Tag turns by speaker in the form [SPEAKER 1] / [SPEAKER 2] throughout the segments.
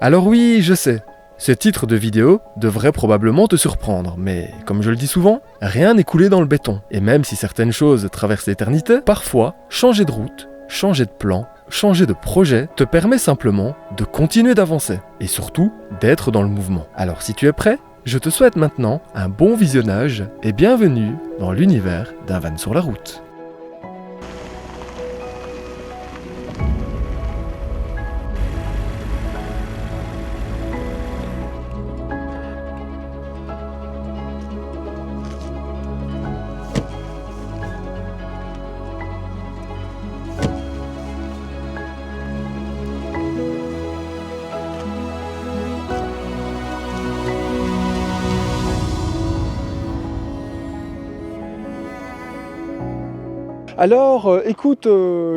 [SPEAKER 1] Alors oui, je sais, ce titre de vidéo devrait probablement te surprendre, mais comme je le dis souvent, rien n'est coulé dans le béton. Et même si certaines choses traversent l'éternité, parfois, changer de route, changer de plan, changer de projet te permet simplement de continuer d'avancer, et surtout d'être dans le mouvement. Alors si tu es prêt, je te souhaite maintenant un bon visionnage et bienvenue dans l'univers d'un van sur la route. Alors, écoute,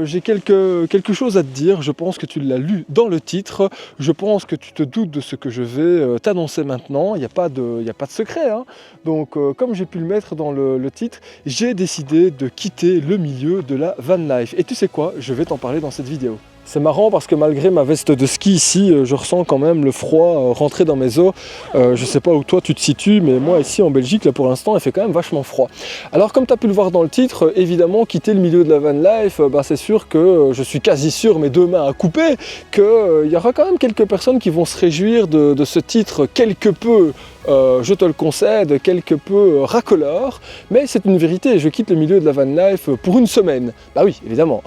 [SPEAKER 1] j'ai quelque chose à te dire, je pense que tu l'as lu dans le titre, je pense que tu te doutes de ce que je vais t'annoncer maintenant, il n'y a pas de secret, hein. Donc comme j'ai pu le mettre dans le titre, j'ai décidé de quitter le milieu de la van life. Et tu sais quoi, je vais t'en parler dans cette vidéo. C'est marrant parce que malgré ma veste de ski ici, je ressens quand même le froid rentrer dans mes os. Je sais pas où toi tu te situes, mais moi ici en Belgique, là pour l'instant, il fait quand même vachement froid. Alors comme tu as pu le voir dans le titre, évidemment, quitter le milieu de la van life, c'est sûr que je suis quasi sûr, mes deux mains à couper, qu'il y aura quand même quelques personnes qui vont se réjouir de ce titre quelque peu, je te le concède, quelque peu racoleur, mais c'est une vérité, je quitte le milieu de la van life pour une semaine. Bah oui, évidemment.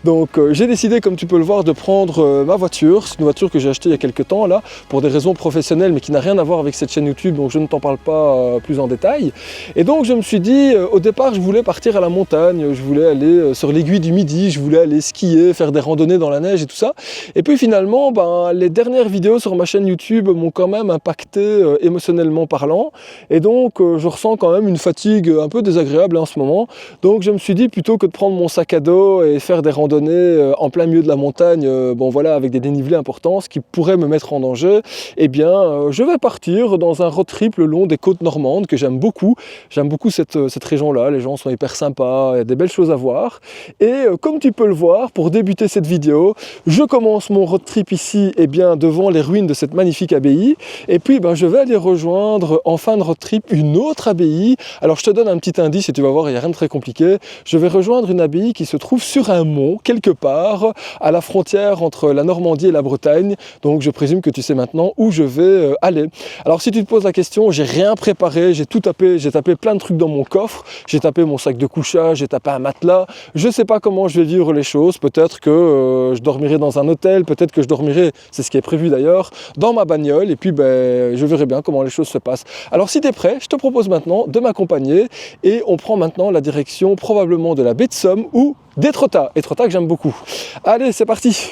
[SPEAKER 1] Donc j'ai décidé, comme tu peux le voir, de prendre ma voiture. C'est une voiture que j'ai achetée il y a quelques temps là, pour des raisons professionnelles, mais qui n'a rien à voir avec cette chaîne YouTube, donc je ne t'en parle pas plus en détail. Et donc je me suis dit, au départ je voulais partir à la montagne, je voulais aller sur l'aiguille du Midi, je voulais aller skier, faire des randonnées dans la neige et tout ça. Et puis finalement, les dernières vidéos sur ma chaîne YouTube m'ont quand même impacté émotionnellement parlant. Et donc je ressens quand même une fatigue un peu désagréable en ce moment. Donc je me suis dit, plutôt que de prendre mon sac à dos et faire des randonnées en plein milieu de la montagne, avec des dénivelés importants, ce qui pourrait me mettre en danger, eh bien je vais partir dans un road trip le long des côtes normandes que j'aime beaucoup. J'aime beaucoup cette région-là, les gens sont hyper sympas, il y a des belles choses à voir. Et comme tu peux le voir, pour débuter cette vidéo, je commence mon road trip ici, devant les ruines de cette magnifique abbaye. Et puis je vais aller rejoindre en fin de road trip une autre abbaye. Alors je te donne un petit indice et tu vas voir, il n'y a rien de très compliqué. Je vais rejoindre une abbaye qui se trouve sur un mont, quelque part, à la frontière entre la Normandie et la Bretagne. Donc je présume que tu sais maintenant où je vais aller. Alors si tu te poses la question, j'ai rien préparé, j'ai tout tapé, j'ai tapé plein de trucs dans mon coffre, j'ai tapé mon sac de couchage, j'ai tapé un matelas. Je sais pas comment je vais vivre les choses, peut-être que je dormirai dans un hôtel, peut-être que je dormirai, c'est ce qui est prévu d'ailleurs, dans ma bagnole, et puis je verrai bien comment les choses se passent. Alors si tu es prêt, je te propose maintenant de m'accompagner et on prend maintenant la direction probablement de la baie de Somme ou d'Étretat. Étretat que j'aime beaucoup. Allez, c'est parti.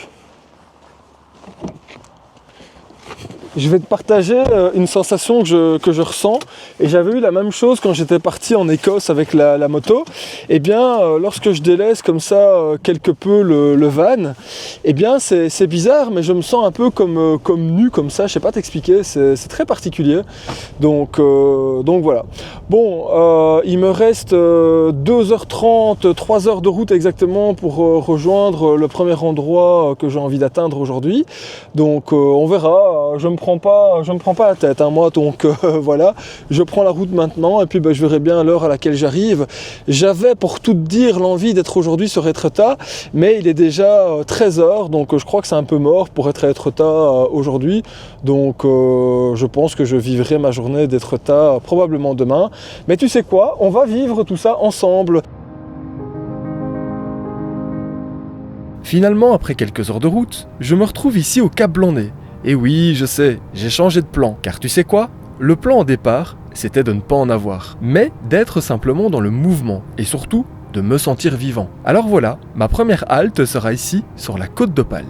[SPEAKER 1] Je vais te partager une sensation que je ressens, et j'avais eu la même chose quand j'étais parti en Écosse avec la moto. Lorsque je délaisse comme ça quelque peu le van, c'est bizarre, mais je me sens un peu comme nu comme ça, je sais pas t'expliquer, c'est très particulier. Donc voilà. Bon, il me reste 2h30, 3 heures de route exactement pour rejoindre le premier endroit que j'ai envie d'atteindre aujourd'hui. Donc on verra, je me prends pas la tête, hein, moi, donc voilà, je prends la route maintenant et puis je verrai bien l'heure à laquelle j'arrive. J'avais pour tout te dire l'envie d'être aujourd'hui sur Étretat, mais il est déjà 13h, donc je crois que c'est un peu mort pour être à Étretat aujourd'hui, donc je pense que je vivrai ma journée d'Étretat probablement demain, mais tu sais quoi, on va vivre tout ça ensemble. Finalement, après quelques heures de route, je me retrouve ici au Cap Blanc-Nez. Et oui, je sais, j'ai changé de plan, car tu sais quoi ? Le plan au départ, c'était de ne pas en avoir, mais d'être simplement dans le mouvement, et surtout, de me sentir vivant. Alors voilà, ma première halte sera ici, sur la côte d'Opale.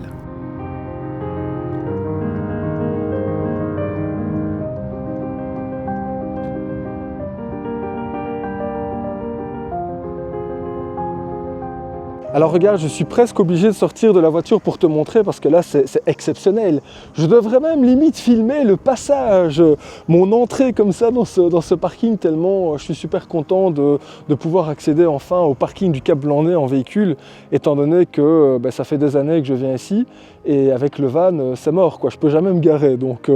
[SPEAKER 2] Alors regarde, je suis presque obligé de sortir de la voiture pour te montrer parce que là c'est exceptionnel. Je devrais même limite filmer le passage, mon entrée comme ça dans ce parking, tellement je suis super content de pouvoir accéder enfin au parking du Cap Blanc-Nez en véhicule, étant donné que ça fait des années que je viens ici et avec le van, c'est mort, quoi. Je peux jamais me garer. Donc,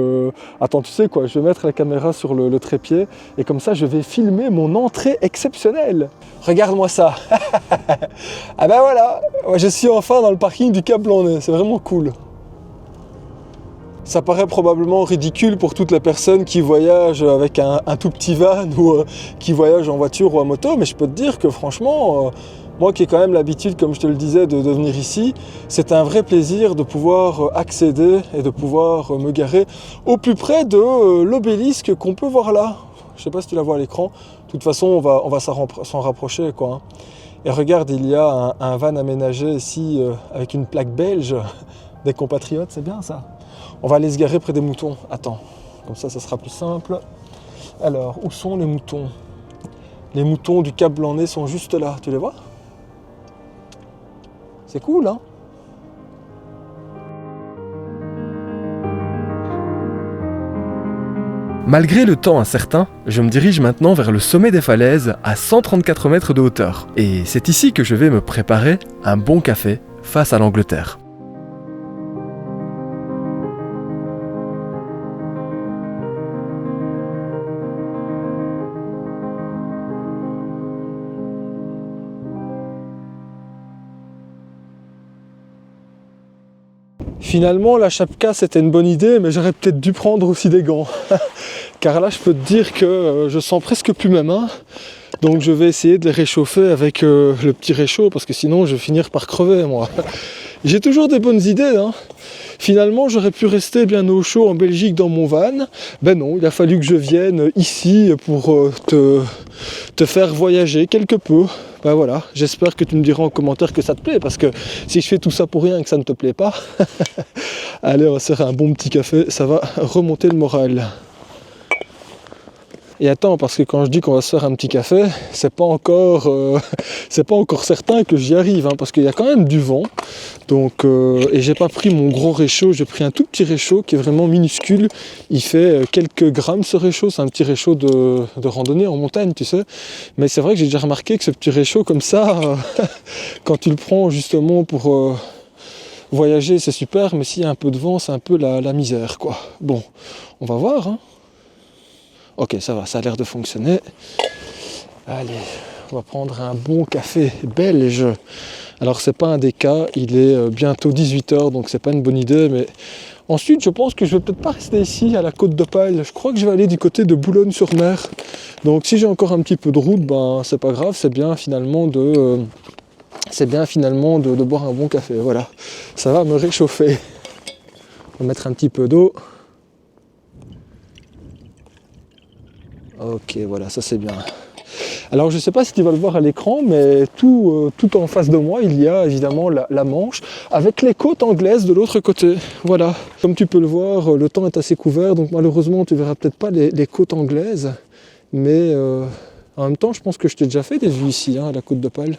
[SPEAKER 2] attends, tu sais quoi, je vais mettre la caméra sur le trépied et comme ça, je vais filmer mon entrée exceptionnelle. Regarde-moi ça. Ah ben voilà, je suis enfin dans le parking du Cap Blanc-Nez, c'est vraiment cool. Ça paraît probablement ridicule pour toutes les personnes qui voyagent avec un tout petit van ou qui voyagent en voiture ou en moto, mais je peux te dire que franchement, moi qui ai quand même l'habitude, comme je te le disais, de venir ici, c'est un vrai plaisir de pouvoir accéder et de pouvoir me garer au plus près de l'obélisque qu'on peut voir là. Je ne sais pas si tu la vois à l'écran, de toute façon on va s'en rapprocher, quoi, hein. Et regarde, il y a un van aménagé ici avec une plaque belge des compatriotes, c'est bien ça. On va aller se garer près des moutons. Attends, comme ça sera plus simple. Alors, où sont les moutons? Les moutons du Cap Blanc-Nez sont juste là, tu les vois? C'est cool, hein?
[SPEAKER 1] Malgré le temps incertain, je me dirige maintenant vers le sommet des falaises à 134 mètres de hauteur. Et c'est ici que je vais me préparer un bon café face à l'Angleterre.
[SPEAKER 2] Finalement, la chapka, c'était une bonne idée, mais j'aurais peut-être dû prendre aussi des gants. Car là, je peux te dire que je sens presque plus mes mains. Donc je vais essayer de les réchauffer avec le petit réchaud, parce que sinon, je vais finir par crever, moi. J'ai toujours des bonnes idées, hein. Finalement, j'aurais pu rester bien au chaud en Belgique dans mon van. Ben non, il a fallu que je vienne ici pour te faire voyager quelque peu. Ben voilà, j'espère que tu me diras en commentaire que ça te plaît, parce que si je fais tout ça pour rien et que ça ne te plaît pas, allez, on va se faire un bon petit café, ça va remonter le moral. Et attends, parce que quand je dis qu'on va se faire un petit café, c'est pas encore certain que j'y arrive, hein, parce qu'il y a quand même du vent. Donc, et j'ai pas pris mon gros réchaud, j'ai pris un tout petit réchaud qui est vraiment minuscule. Il fait quelques grammes ce réchaud, c'est un petit réchaud de randonnée en montagne, tu sais. Mais c'est vrai que j'ai déjà remarqué que ce petit réchaud comme ça, quand tu le prends justement pour voyager, c'est super, mais s'il y a un peu de vent, c'est un peu la misère, quoi. Bon, on va voir, hein. Ok, ça va, ça a l'air de fonctionner. Allez, on va prendre un bon café belge. Alors c'est pas un déca, il est bientôt 18h, donc c'est pas une bonne idée, mais ensuite je pense que je vais peut-être pas rester ici à la Côte d'Opale. Je crois que je vais aller du côté de Boulogne-sur-Mer. Donc si j'ai encore un petit peu de route, ben c'est pas grave, c'est bien finalement de boire un bon café. Voilà, ça va me réchauffer. On va mettre un petit peu d'eau. Ok, voilà, ça c'est bien. Alors je ne sais pas si tu vas le voir à l'écran, mais tout en face de moi, il y a évidemment la Manche, avec les côtes anglaises de l'autre côté. Voilà, comme tu peux le voir, le temps est assez couvert, donc malheureusement tu ne verras peut-être pas les côtes anglaises, mais en même temps je pense que je t'ai déjà fait des vues ici, hein, à la Côte d'Opale.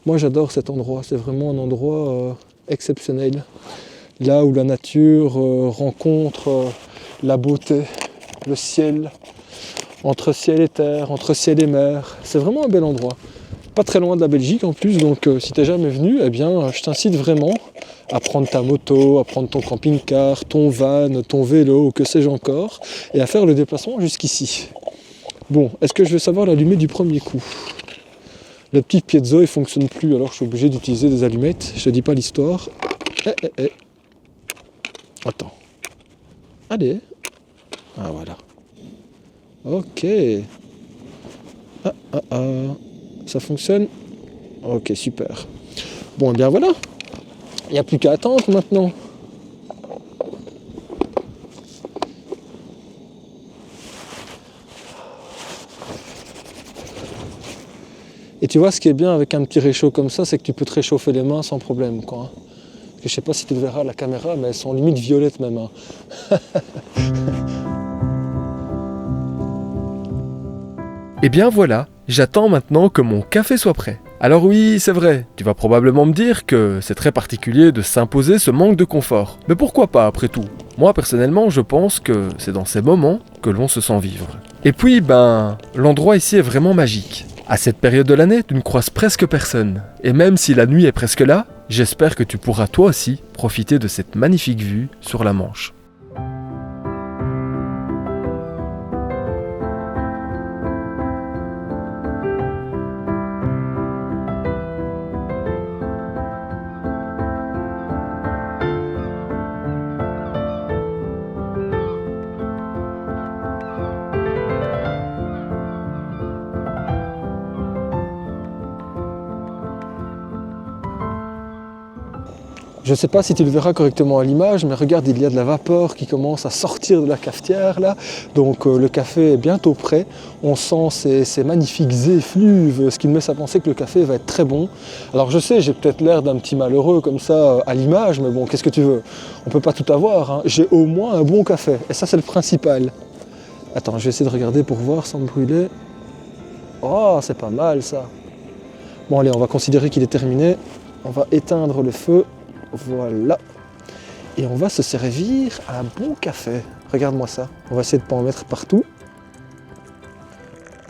[SPEAKER 2] Moi j'adore cet endroit, c'est vraiment un endroit exceptionnel. Là où la nature rencontre la beauté, le ciel. Entre ciel et terre, entre ciel et mer, c'est vraiment un bel endroit. Pas très loin de la Belgique en plus, donc si t'es jamais venu, eh bien je t'incite vraiment à prendre ta moto, à prendre ton camping-car, ton van, ton vélo ou que sais-je encore, et à faire le déplacement jusqu'ici. Bon, est-ce que je vais savoir l'allumer du premier coup? Le petit piezo il fonctionne plus, alors je suis obligé d'utiliser des allumettes, je te dis pas l'histoire. Attends. Allez. Ah voilà. Ok. Ça fonctionne? Ok, super. Bon, et bien voilà. Il n'y a plus qu'à attendre maintenant. Et tu vois, ce qui est bien avec un petit réchaud comme ça, c'est que tu peux te réchauffer les mains sans problème, quoi. Parce que je sais pas si tu le verras à la caméra, mais elles sont limite violettes mes mains.
[SPEAKER 1] Et bien voilà, j'attends maintenant que mon café soit prêt. Alors oui, c'est vrai, tu vas probablement me dire que c'est très particulier de s'imposer ce manque de confort. Mais pourquoi pas après tout? Moi personnellement, je pense que c'est dans ces moments que l'on se sent vivre. Et puis, l'endroit ici est vraiment magique. À cette période de l'année, tu ne croises presque personne. Et même si la nuit est presque là, J'espère que tu pourras toi aussi profiter de cette magnifique vue sur la Manche.
[SPEAKER 2] Je ne sais pas si tu le verras correctement à l'image, mais regarde, il y a de la vapeur qui commence à sortir de la cafetière là. Donc le café est bientôt prêt. On sent ces magnifiques effluves, ce qui me laisse à penser que le café va être très bon. Alors je sais, j'ai peut-être l'air d'un petit malheureux comme ça à l'image, mais bon, qu'est-ce que tu veux? On ne peut pas tout avoir, hein. J'ai au moins un bon café, et ça c'est le principal. Attends, je vais essayer de regarder pour voir sans me brûler. Oh, c'est pas mal ça. Bon allez, on va considérer qu'il est terminé. On va éteindre le feu. Voilà. Et on va se servir un bon café. Regarde-moi ça. On va essayer de ne pas en mettre partout.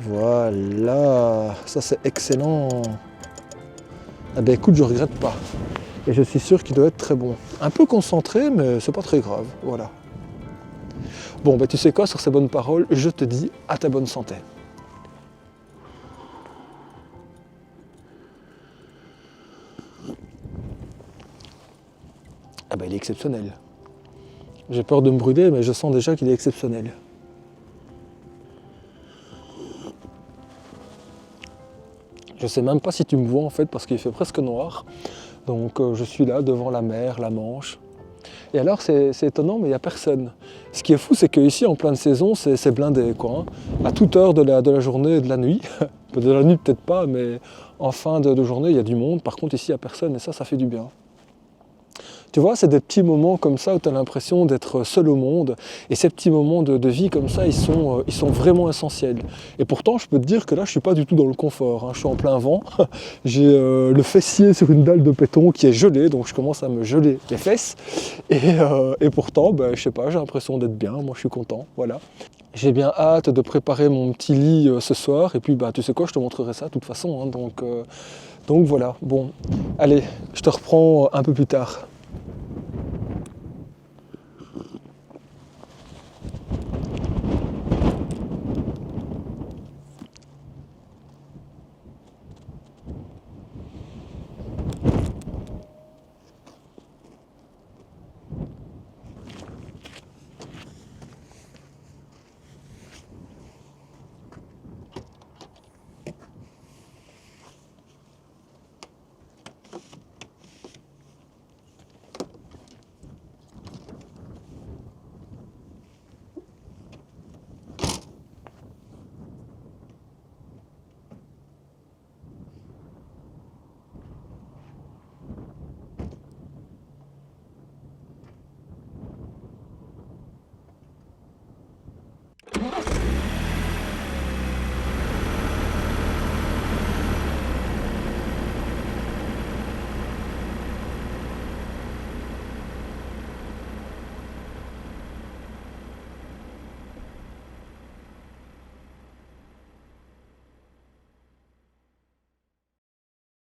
[SPEAKER 2] Voilà. Ça, c'est excellent. Ah ben écoute, je regrette pas. Et je suis sûr qu'il doit être très bon. Un peu concentré, mais c'est pas très grave. Voilà. Bon, ben tu sais quoi, sur ces bonnes paroles, je te dis à ta bonne santé. Ah ben il est exceptionnel. J'ai peur de me brûler, mais je sens déjà qu'il est exceptionnel. Je sais même pas si tu me vois en fait, parce qu'il fait presque noir. Donc je suis là devant la mer, la Manche. Et alors c'est étonnant, mais il n'y a personne. Ce qui est fou, c'est qu'ici en pleine saison, c'est blindé quoi, hein. À toute heure de la journée et de la nuit. De la nuit peut-être pas, mais en fin de journée, il y a du monde. Par contre ici, il n'y a personne et ça fait du bien. Tu vois, c'est des petits moments comme ça où tu as l'impression d'être seul au monde. Et ces petits moments de vie comme ça, ils sont vraiment essentiels. Et pourtant, je peux te dire que là, je ne suis pas du tout dans le confort, hein. Je suis en plein vent. J'ai le fessier sur une dalle de béton qui est gelée, donc je commence à me geler les fesses. Et pourtant, ben, je sais pas, j'ai l'impression d'être bien. Moi, je suis content. Voilà. J'ai bien hâte de préparer mon petit lit ce soir. Et puis, bah, tu sais quoi, je te montrerai ça de toute façon, hein. Donc voilà. Bon, allez, je te reprends un peu plus tard.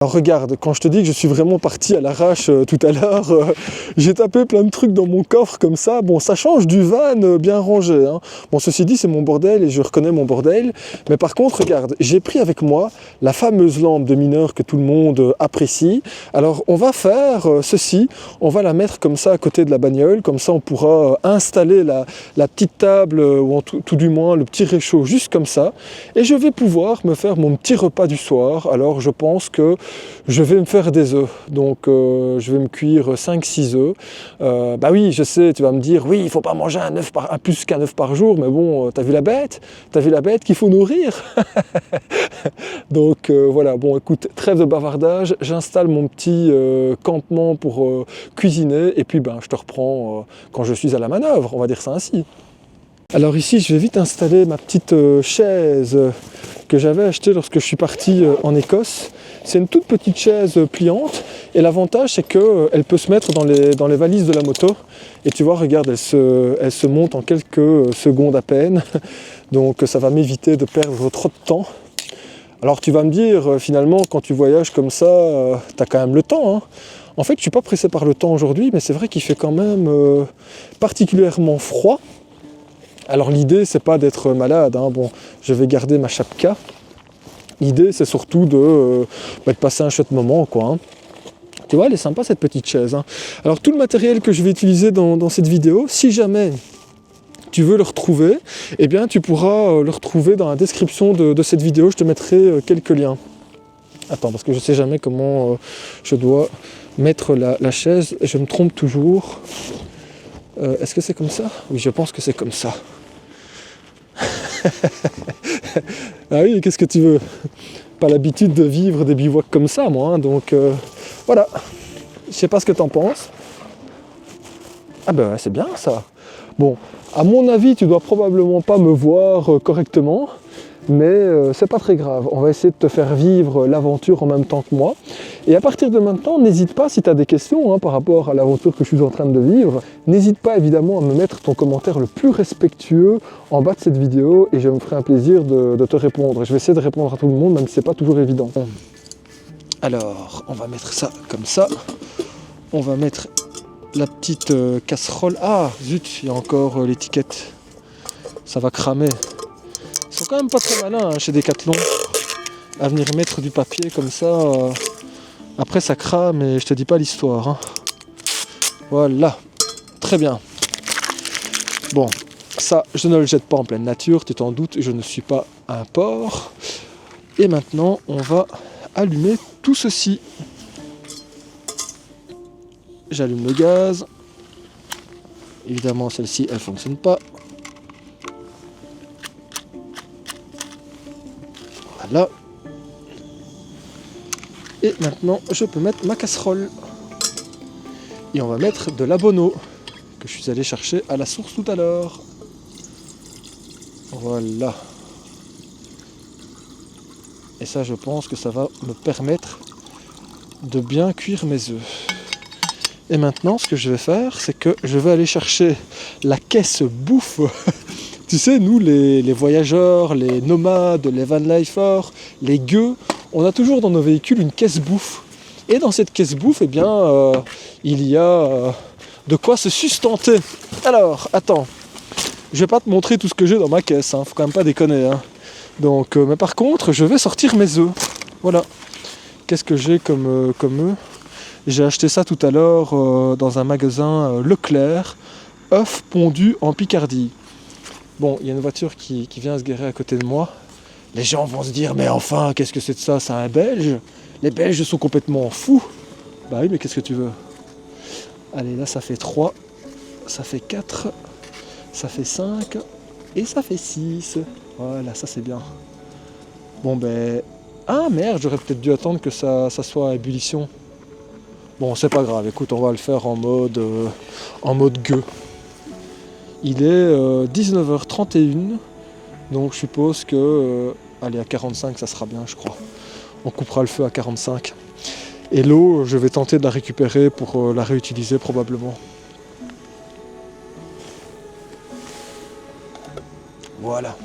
[SPEAKER 2] Alors regarde, quand je te dis que je suis vraiment parti à l'arrache tout à l'heure, j'ai tapé plein de trucs dans mon coffre comme ça. Bon, ça change du van bien rangé, hein. Bon, ceci dit, c'est mon bordel et je reconnais mon bordel. Mais par contre, regarde, j'ai pris avec moi la fameuse lampe de mineur que tout le monde apprécie. Alors, on va faire ceci. On va la mettre comme ça à côté de la bagnole. Comme ça, on pourra installer la petite table, ou tout du moins le petit réchaud juste comme ça. Et je vais pouvoir me faire mon petit repas du soir. Alors, je pense que je vais me faire des œufs, donc je vais me cuire 5-6 œufs. Bah oui, je sais, tu vas me dire, oui, il ne faut pas manger plus qu'un œuf par jour, mais bon, t'as vu la bête? T'as vu la bête qu'il faut nourrir? Donc voilà, bon écoute, trêve de bavardage, j'installe mon petit campement pour cuisiner, et puis ben, je te reprends quand je suis à la manœuvre, on va dire ça ainsi. Alors ici, je vais vite installer ma petite chaise que j'avais achetée lorsque je suis parti en Écosse. C'est une toute petite chaise pliante et l'avantage c'est qu'elle peut se mettre dans les valises de la moto. Et tu vois, regarde, elle se monte en quelques secondes à peine. Donc ça va m'éviter de perdre trop de temps. Alors tu vas me dire, finalement, quand tu voyages comme ça, tu as quand même le temps, hein. En fait, je suis pas pressé par le temps aujourd'hui, mais c'est vrai qu'il fait quand même particulièrement froid. Alors l'idée, c'est pas d'être malade, hein. Bon, je vais garder ma chapka. L'idée, c'est surtout de passer un chouette moment, quoi, hein. Tu vois, elle est sympa cette petite chaise, hein. Alors tout le matériel que je vais utiliser dans cette vidéo, si jamais tu veux le retrouver, eh bien tu pourras le retrouver dans la description de cette vidéo. Je te mettrai quelques liens. Attends, parce que je sais jamais comment je dois mettre la chaise. Je me trompe toujours. Est-ce que c'est comme ça? Oui, je pense que c'est comme ça. Ah oui, qu'est-ce que tu veux? Pas l'habitude de vivre des bivouacs comme ça, moi, hein, donc voilà. Je sais pas ce que t'en penses. Ah ben ouais, c'est bien ça. Bon, à mon avis, tu dois probablement pas me voir correctement, mais c'est pas très grave. On va essayer de te faire vivre l'aventure en même temps que moi. Et à partir de maintenant, n'hésite pas, si tu as des questions par rapport à l'aventure que je suis en train de vivre, n'hésite pas évidemment à me mettre ton commentaire le plus respectueux en bas de cette vidéo et je me ferai un plaisir de te répondre. Je vais essayer de répondre à tout le monde, même si c'est pas toujours évident. Alors, on va mettre ça comme ça. On va mettre la petite casserole. Ah, zut, il y a encore l'étiquette. Ça va cramer. Ils sont quand même pas très malins chez Decathlon à venir mettre du papier comme ça. Après ça crame et je te dis pas l'histoire, hein. Voilà, très bien. Bon, ça je ne le jette pas en pleine nature, tu t'en doutes, je ne suis pas un porc. Et maintenant on va allumer tout ceci. J'allume le gaz. Évidemment celle-ci elle fonctionne pas. Voilà. Et maintenant, je peux mettre ma casserole. Et on va mettre de l'abono que je suis allé chercher à la source tout à l'heure. Voilà. Et ça, je pense que ça va me permettre de bien cuire mes œufs. Et maintenant, ce que je vais faire, c'est que je vais aller chercher la caisse bouffe. Tu sais, nous, les voyageurs, les nomades, les vanlifers, les gueux, on a toujours dans nos véhicules une caisse bouffe. Et dans cette caisse bouffe, eh bien, il y a de quoi se sustenter. Alors, attends, je vais pas te montrer tout ce que j'ai dans ma caisse, hein, faut quand même pas déconner, hein. Donc, mais par contre, je vais sortir mes œufs. Voilà. Qu'est-ce que j'ai comme œufs? J'ai acheté ça tout à l'heure dans un magasin Leclerc, œufs pondus en Picardie. Bon, il y a une voiture qui vient se garer à côté de moi. Les gens vont se dire, mais enfin, qu'est-ce que c'est de ça? C'est un Belge? Les Belges sont complètement fous. Bah oui, mais qu'est-ce que tu veux? Allez, là, ça fait 3, ça fait 4, ça fait 5, et ça fait 6. Voilà, ça c'est bien. Bon, ben... Ah, merde, j'aurais peut-être dû attendre que ça soit à ébullition. Bon, c'est pas grave, écoute, on va le faire en mode gueux. Il est 19h31, donc je suppose que... allez, à 45, ça sera bien, je crois. On coupera le feu à 45. Et l'eau, je vais tenter de la récupérer pour la réutiliser probablement. Voilà.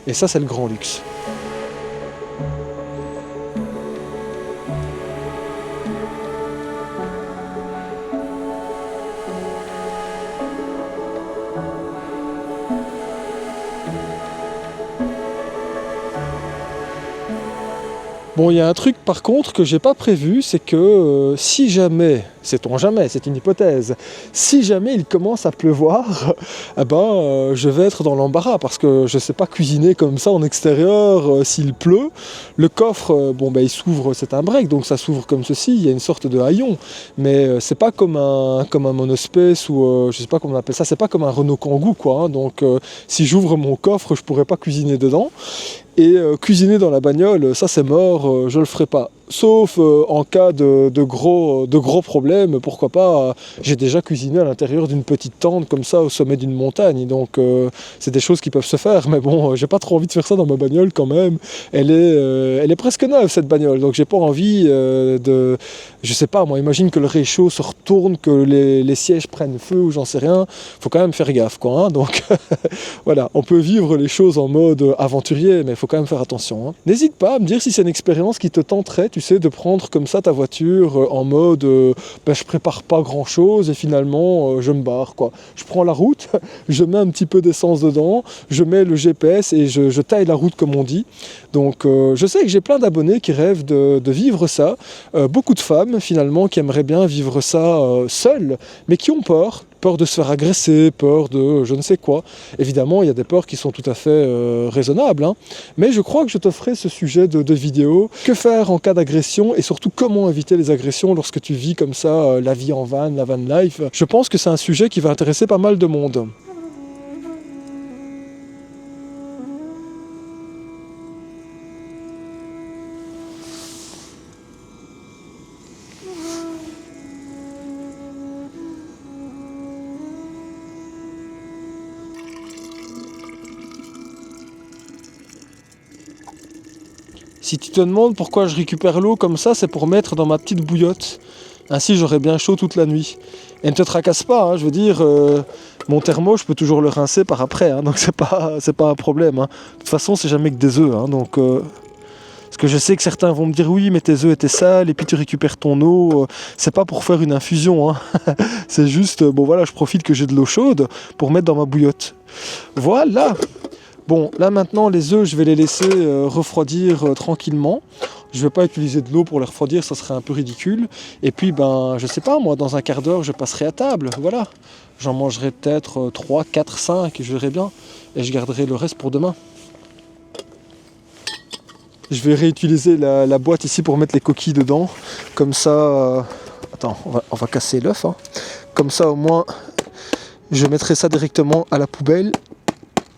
[SPEAKER 2] Et ça, c'est le grand luxe. Bon, il y a un truc par contre que j'ai pas prévu, c'est que si jamais, sait-on jamais, c'est une hypothèse, si jamais il commence à pleuvoir, eh ben, je vais être dans l'embarras parce que je sais pas cuisiner comme ça en extérieur s'il pleut. Le coffre, bon ben il s'ouvre, c'est un break, donc ça s'ouvre comme ceci, il y a une sorte de haillon, mais c'est pas comme un monospace ou je sais pas comment on appelle ça, c'est pas comme un Renault Kangoo quoi, hein, donc si j'ouvre mon coffre, je pourrais pas cuisiner dedans. Et cuisiner dans la bagnole, ça c'est mort, je le ferai pas. Sauf en cas de gros problèmes, pourquoi pas. J'ai déjà cuisiné à l'intérieur d'une petite tente comme ça au sommet d'une montagne, donc c'est des choses qui peuvent se faire. Mais bon, j'ai pas trop envie de faire ça dans ma bagnole quand même. Elle est presque neuve cette bagnole, donc j'ai pas envie de... Je sais pas, moi imagine que le réchaud se retourne, que les sièges prennent feu ou j'en sais rien. Faut quand même faire gaffe quoi, hein, donc voilà, on peut vivre les choses en mode aventurier, mais il faut quand même faire attention, hein. N'hésite pas à me dire si c'est une expérience qui te tenterait, tu sais, de prendre comme ça ta voiture en mode je prépare pas grand chose et finalement je me barre quoi. Je prends la route, je mets un petit peu d'essence dedans, je mets le GPS et je taille la route comme on dit. Donc je sais que j'ai plein d'abonnés qui rêvent de vivre ça, beaucoup de femmes finalement qui aimeraient bien vivre ça seules, mais qui ont peur de se faire agresser, peur de je ne sais quoi. Évidemment, il y a des peurs qui sont tout à fait raisonnables, hein. Mais je crois que je te ferai ce sujet de vidéo. Que faire en cas d'agression et surtout comment éviter les agressions lorsque tu vis comme ça la vie en van, la van life. Je pense que c'est un sujet qui va intéresser pas mal de monde. Si tu te demandes pourquoi je récupère l'eau comme ça, c'est pour mettre dans ma petite bouillotte. Ainsi, j'aurai bien chaud toute la nuit. Et ne te tracasse pas, hein, je veux dire, mon thermo, je peux toujours le rincer par après, hein, donc c'est pas un problème. Hein. De toute façon, c'est jamais que des œufs. Hein, donc, parce que je sais que certains vont me dire oui, mais tes œufs étaient sales et puis tu récupères ton eau. C'est pas pour faire une infusion, hein. C'est juste, bon voilà, je profite que j'ai de l'eau chaude pour mettre dans ma bouillotte. Voilà. Bon, là maintenant, les œufs, je vais les laisser refroidir tranquillement. Je ne vais pas utiliser de l'eau pour les refroidir, ça serait un peu ridicule. Et puis, je sais pas, moi, dans un quart d'heure, je passerai à table, voilà. J'en mangerai peut-être 3, 4, 5, je verrai bien. Et je garderai le reste pour demain. Je vais réutiliser la boîte ici pour mettre les coquilles dedans. Comme ça... Attends, on va casser l'œuf. Hein. Comme ça, au moins, je mettrai ça directement à la poubelle.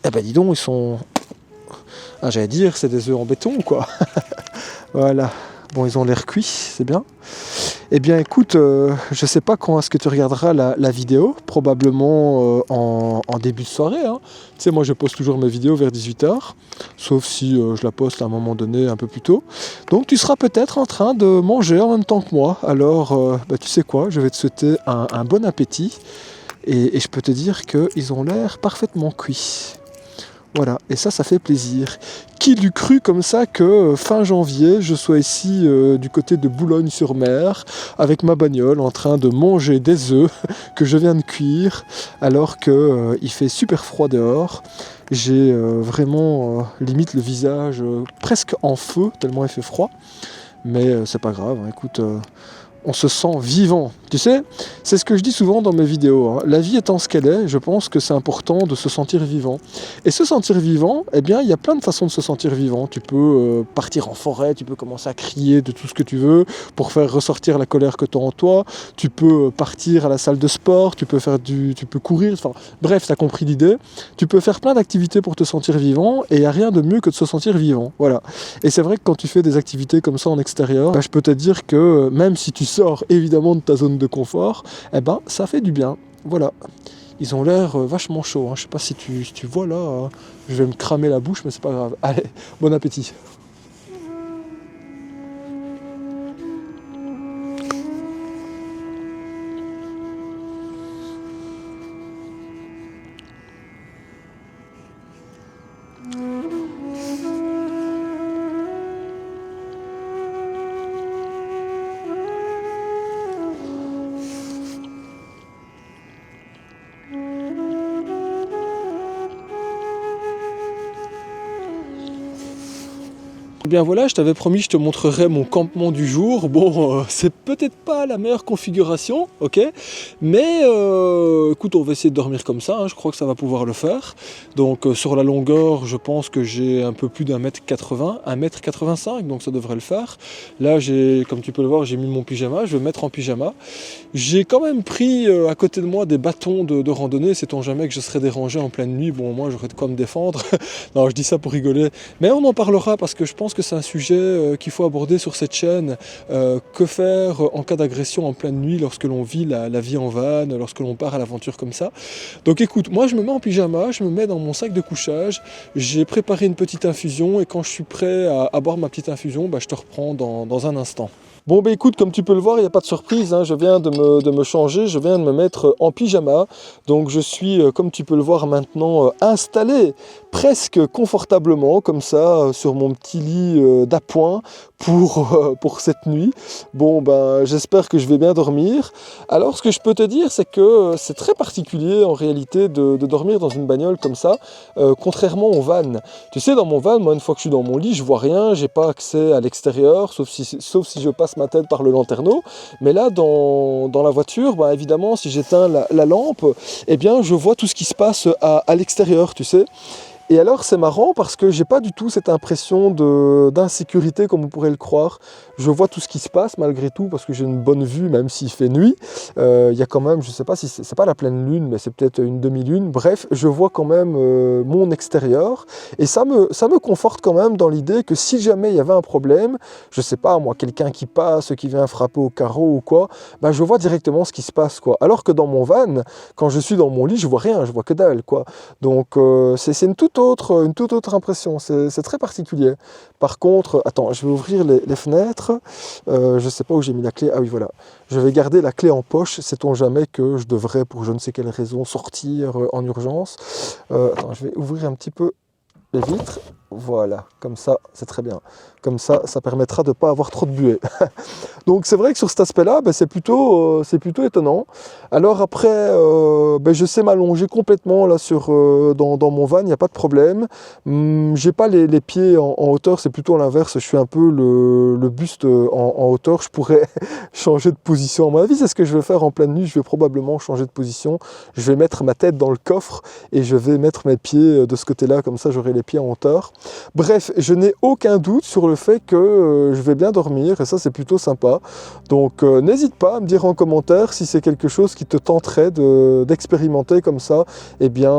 [SPEAKER 2] Eh ben dis donc, ils sont... Ah, j'allais dire, c'est des œufs en béton, quoi. Voilà. Bon, ils ont l'air cuits, c'est bien. Eh bien, écoute, je sais pas quand est-ce que tu regarderas la vidéo. Probablement en début de soirée. Hein. Tu sais, moi, je poste toujours mes vidéos vers 18h. Sauf si je la poste à un moment donné un peu plus tôt. Donc, tu seras peut-être en train de manger en même temps que moi. Alors, tu sais quoi, je vais te souhaiter un bon appétit. Et je peux te dire qu'ils ont l'air parfaitement cuits. Voilà, et ça fait plaisir. Qui l'eût cru comme ça que fin janvier, je sois ici du côté de Boulogne-sur-Mer, avec ma bagnole, en train de manger des œufs que je viens de cuire, alors qu'il fait super froid dehors. J'ai vraiment limite le visage presque en feu, tellement il fait froid. Mais c'est pas grave, hein, écoute... on se sent vivant. Tu sais, c'est ce que je dis souvent dans mes vidéos. Hein. La vie étant ce qu'elle est, je pense que c'est important de se sentir vivant. Et se sentir vivant, eh bien, il y a plein de façons de se sentir vivant. Tu peux partir en forêt, tu peux commencer à crier de tout ce que tu veux pour faire ressortir la colère que tu as en toi. Tu peux partir à la salle de sport, tu peux courir. Enfin, bref, tu as compris l'idée. Tu peux faire plein d'activités pour te sentir vivant et il n'y a rien de mieux que de se sentir vivant. Voilà. Et c'est vrai que quand tu fais des activités comme ça en extérieur, je peux te dire que même si tu sors évidemment de ta zone de confort, eh ben ça fait du bien. Voilà. Ils ont l'air vachement chauds. Hein. Je sais pas si tu vois là, hein. Je vais me cramer la bouche, mais c'est pas grave. Allez, bon appétit. Eh bien voilà, je t'avais promis, je te montrerai mon campement du jour. Bon, c'est peut-être pas la meilleure configuration, ok, mais écoute, on va essayer de dormir comme ça, hein, je crois que ça va pouvoir le faire. Donc sur la longueur, je pense que j'ai un peu plus d'1m80, 1m85, donc ça devrait le faire. Là, comme tu peux le voir, j'ai mis mon pyjama, je vais me mettre en pyjama. J'ai quand même pris à côté de moi des bâtons de randonnée, sait-on jamais que je serais dérangé en pleine nuit. Bon, moi j'aurais de quoi me défendre. Non, je dis ça pour rigoler, mais on en parlera parce que je pense que c'est un sujet qu'il faut aborder sur cette chaîne. Que faire en cas d'agression en pleine nuit lorsque l'on vit la vie en van, lorsque l'on part à l'aventure comme ça. Donc écoute, moi je me mets en pyjama, je me mets dans mon sac de couchage, j'ai préparé une petite infusion et quand je suis prêt à boire ma petite infusion, je te reprends dans un instant. Bon bah écoute, comme tu peux le voir, il n'y a pas de surprise, hein. Je viens de me changer, je viens de me mettre en pyjama. Donc je suis, comme tu peux le voir maintenant, installé presque confortablement, comme ça, sur mon petit lit d'appoint pour cette nuit. Bon ben j'espère que je vais bien dormir. Alors ce que je peux te dire, c'est que c'est très particulier en réalité de dormir dans une bagnole comme ça, contrairement au van. Tu sais, dans mon van, moi une fois que je suis dans mon lit, je vois rien, j'ai pas accès à l'extérieur, sauf si je passe ma tête par le lanterneau. Mais là, dans la voiture, bah, évidemment, si j'éteins la lampe, eh bien, je vois tout ce qui se passe à l'extérieur, tu sais. Et alors c'est marrant parce que j'ai pas du tout cette impression d'insécurité comme on pourrait le croire. Je vois tout ce qui se passe malgré tout parce que j'ai une bonne vue même s'il fait nuit. Il y a quand même, je sais pas si c'est pas la pleine lune mais c'est peut-être une demi-lune. Bref, je vois quand même mon extérieur et ça me conforte quand même dans l'idée que si jamais il y avait un problème, je sais pas moi, quelqu'un qui passe, qui vient frapper au carreau ou quoi, ben je vois directement ce qui se passe quoi. Alors que dans mon van, quand je suis dans mon lit, je vois rien, je vois que dalle quoi. Donc c'est une toute autre impression, c'est très particulier. Par contre, attends, je vais ouvrir les fenêtres, je sais pas où j'ai mis la clé, ah oui voilà, je vais garder la clé en poche, sait-on jamais que je devrais pour je ne sais quelle raison sortir en urgence. Attends, je vais ouvrir un petit peu les vitres, voilà, comme ça, c'est très bien. Comme ça permettra de ne pas avoir trop de buée. Donc c'est vrai que sur cet aspect-là, ben, c'est plutôt étonnant. Alors après, ben, je sais m'allonger complètement là dans mon van, il n'y a pas de problème. J'ai pas les pieds en hauteur, c'est plutôt l'inverse. Je suis un peu le buste en hauteur. Je pourrais changer de position. À mon avis, c'est ce que je vais faire en pleine nuit. Je vais probablement changer de position. Je vais mettre ma tête dans le coffre et je vais mettre mes pieds de ce côté-là. Comme ça, j'aurai les pieds en hauteur. Bref, je n'ai aucun doute sur le fait que je vais bien dormir et ça c'est plutôt sympa. Donc n'hésite pas à me dire en commentaire si c'est quelque chose qui te tenterait d'expérimenter comme ça, eh bien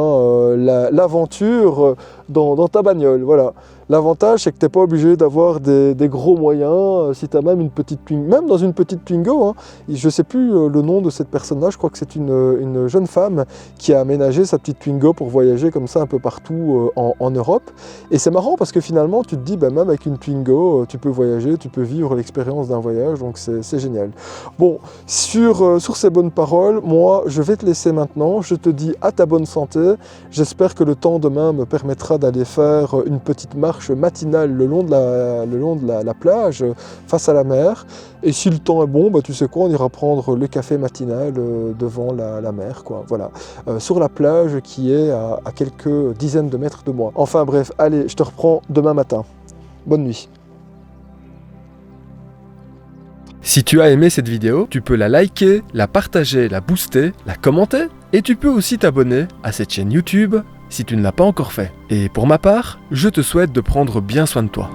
[SPEAKER 2] l'aventure dans ta bagnole, voilà. L'avantage c'est que tu n'es pas obligé d'avoir des gros moyens, si tu as même une petite Twingo, même dans une petite Twingo, hein, je ne sais plus le nom de cette personne-là, je crois que c'est une jeune femme qui a aménagé sa petite Twingo pour voyager comme ça un peu partout en Europe. Et c'est marrant parce que finalement tu te dis, bah, même avec une Twingo, tu peux voyager, tu peux vivre l'expérience d'un voyage, donc c'est génial. Bon, sur ces bonnes paroles, moi je vais te laisser maintenant, je te dis à ta bonne santé, j'espère que le temps demain me permettra d'aller faire une petite marche matinale le long de la plage face à la mer, et si le temps est bon, bah, tu sais quoi, on ira prendre le café matinal devant la mer, quoi, voilà, sur la plage qui est à quelques dizaines de mètres de moi. Enfin bref, allez, je te reprends demain matin. Bonne nuit.
[SPEAKER 1] Si tu as aimé cette vidéo, tu peux la liker, la partager, la booster, la commenter, et tu peux aussi t'abonner à cette chaîne YouTube si tu ne l'as pas encore fait. Et pour ma part, je te souhaite de prendre bien soin de toi.